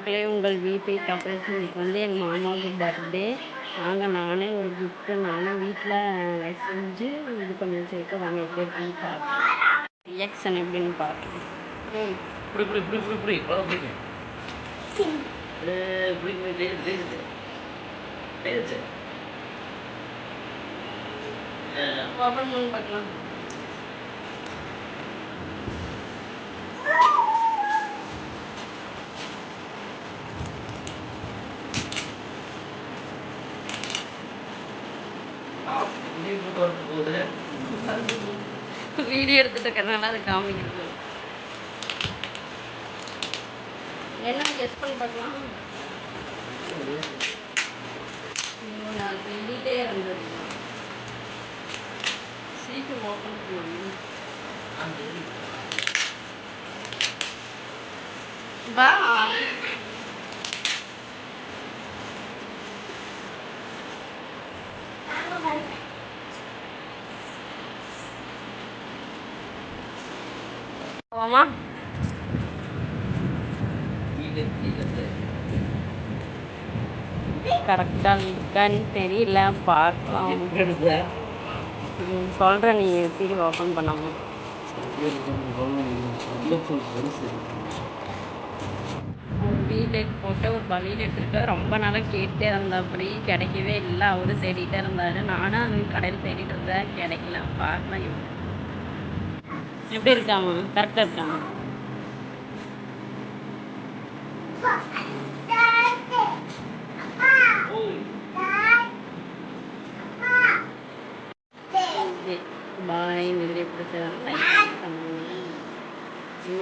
மக்களே, உங்கள் VP couples. இன்னைக்கு வந்து எங்கள் மாமாவுக்கு பர்த்டே. நானே ஒரு கிஃப்ட்டு நானும் வீட்டில் செஞ்சு இது பண்ணி வச்சுருக்கேன். வாங்க எப்படி இருக்குன்னு பார்க்கலாம். ரியாக்ஷன் எப்படின்னு பார்க்கலாம். ஓப்பன் பண்ணி பார்க்கலாம். வீடியோ எடுத்துட்டு இருக்கிறதுனால அது காமிக்கிறது. என்ன கெஸ் பண்ணி பார்க்கலாம். நான் சொல்லிட்டே இருந்தது. சீக்கிரம் ஓப்பன் பண்ணணும். வா. ஆமா, கரெக்டாக இருக்கான்னு தெரியல, பார்க்கலாம். சொல்கிறேன், நீ எப்படி ஓப்பன் பண்ணாமல். வீட்டுக்கு போட்டு ஒரு வழியில் எடுத்துருக்க. ரொம்ப நாளாக கேட்டே இருந்தால் அப்படி கிடைக்கவே இல்லை. அவரும் தேடிகிட்டே இருந்தார். நானும் அந்த கடையில் தேடிட்டு இருந்தேன், கிடைக்கல. பார்க்கலாம் எப்படி இருக்காமா. கரெக்டாக இருக்காமா.